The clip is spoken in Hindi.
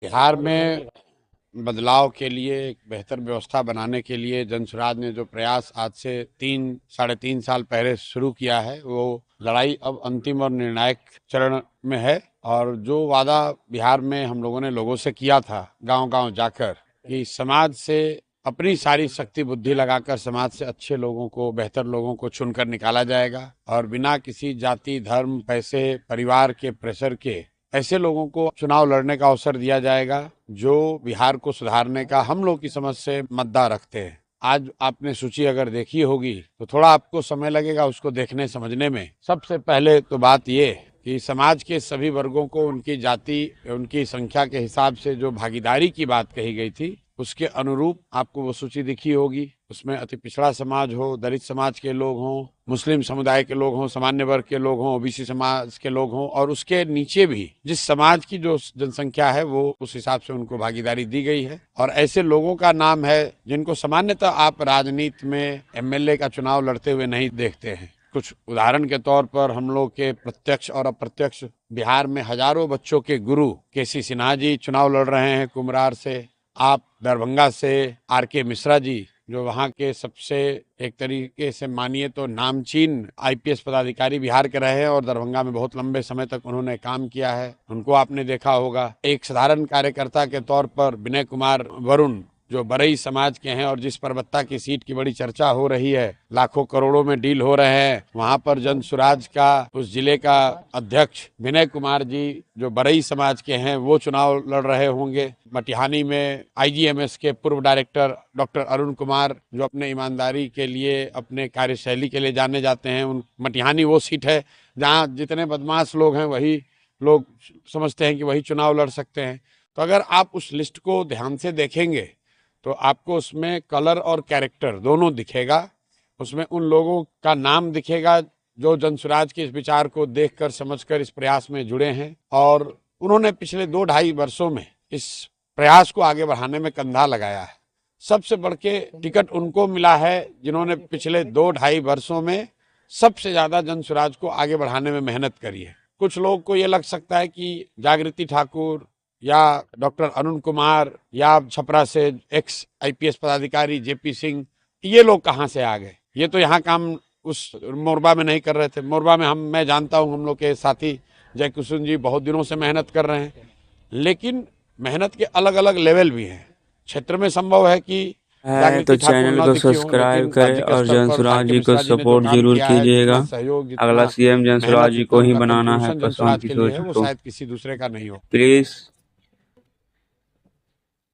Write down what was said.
बिहार में बदलाव के लिए एक बेहतर व्यवस्था बनाने के लिए जनसुराज ने जो प्रयास आज से 3 साढ़े 3 साल पहले शुरू किया है, वो लड़ाई अब अंतिम और निर्णायक चरण में है। और जो वादा बिहार में हम लोगों ने लोगों से किया था, गांव-गांव जाकर, कि समाज से अपनी सारी शक्ति बुद्धि लगाकर समाज से अच्छे लोगों को, बेहतर लोगों को चुनकर निकाला जाएगा और बिना किसी जाति, धर्म, पैसे, परिवार के प्रेशर के ऐसे लोगों को चुनाव लड़ने का अवसर दिया जाएगा जो बिहार को सुधारने का हम लोग की समझ से मद्दा रखते हैं। आज आपने सूची अगर देखी होगी तो थोड़ा आपको समय लगेगा उसको देखने समझने में। सबसे पहले तो बात ये कि समाज के सभी वर्गों को उनकी जाति, उनकी संख्या के हिसाब से जो भागीदारी की बात कही गई थी, उसके अनुरूप आपको वो सूची दिखी होगी। उसमें अति पिछड़ा समाज हो, दलित समाज के लोग हों, मुस्लिम समुदाय के लोग हों, सामान्य वर्ग के लोग हों, ओबीसी समाज के लोग हों, और उसके नीचे भी जिस समाज की जो जनसंख्या है वो उस हिसाब से उनको भागीदारी दी गई है। और ऐसे लोगों का नाम है जिनको सामान्यतः आप राजनीति में एमएलए का चुनाव लड़ते हुए नहीं देखते हैं। कुछ उदाहरण के तौर पर हम लोग के प्रत्यक्ष और अप्रत्यक्ष बिहार में हजारों बच्चों के गुरु केसी सिन्हा जी चुनाव लड़ रहे हैं कुम्हरार से। आप दरभंगा से आरके मिश्रा जी, जो वहाँ के सबसे एक तरीके से मानिए तो नामचीन आईपीएस पदाधिकारी बिहार के रहे हैं और दरभंगा में बहुत लंबे समय तक उन्होंने काम किया है, उनको आपने देखा होगा। एक साधारण कार्यकर्ता के तौर पर विनय कुमार वरुण, जो बरई समाज के हैं और जिस परबत्ता की सीट की बड़ी चर्चा हो रही है, लाखों करोड़ों में डील हो रहे हैं, वहां पर जनसुराज का उस जिले का अध्यक्ष विनय कुमार जी, जो बरई समाज के हैं, वो चुनाव लड़ रहे होंगे। मटिहानी में आईजीएमएस के पूर्व डायरेक्टर डॉक्टर अरुण कुमार, जो अपने ईमानदारी के लिए, अपने कार्यशैली के लिए जाने जाते हैं, उन मटिहानी वो सीट है जहाँ जितने बदमाश लोग हैं वही लोग समझते हैं कि वही चुनाव लड़ सकते हैं। तो अगर आप उस लिस्ट को ध्यान से देखेंगे तो आपको उसमें कलर और कैरेक्टर दोनों दिखेगा। उसमें उन लोगों का नाम दिखेगा जो जनसुराज के इस विचार को देखकर समझकर इस प्रयास में जुड़े हैं और उन्होंने पिछले 2 ढाई वर्षों में इस प्रयास को आगे बढ़ाने में कंधा लगाया है। सबसे बढ़ के टिकट उनको मिला है जिन्होंने पिछले 2 ढाई वर्षों में सबसे ज्यादा जनसुराज को आगे बढ़ाने में मेहनत करी है। कुछ लोग को ये लग सकता है कि जागृति ठाकुर या डॉक्टर अरुण कुमार या छपरा से एक्स आईपीएस पदाधिकारी जेपी सिंह, ये लोग कहाँ से आ गए? ये तो यहाँ काम उस मोरबा में नहीं कर रहे थे। मोरबा में मैं जानता हूँ, हम लोग के साथी जय किशुन जी बहुत दिनों से मेहनत कर रहे हैं, लेकिन मेहनत के अलग अलग लेवल भी हैं। क्षेत्र में संभव है कि है तो जागृति ठाकुर चैनल न को दिखी हो, सब्सक्राइब लेकिन करें राज्य के और स्तर पर जनसुराज आरके जी को मिश्रा जी ने जो सपोर्ट काम जरूर किया है, कीजिएगा। जितना सहयोग, अगला जितना सीएम जनसुराज मेहनत, जी जितना को ही उनका बनाना है कंट्रीब्यूशन पसवान जनसुराज की के लिए सोच है, वो को। शायद किसी दूसरे का नहीं हो। प्लीज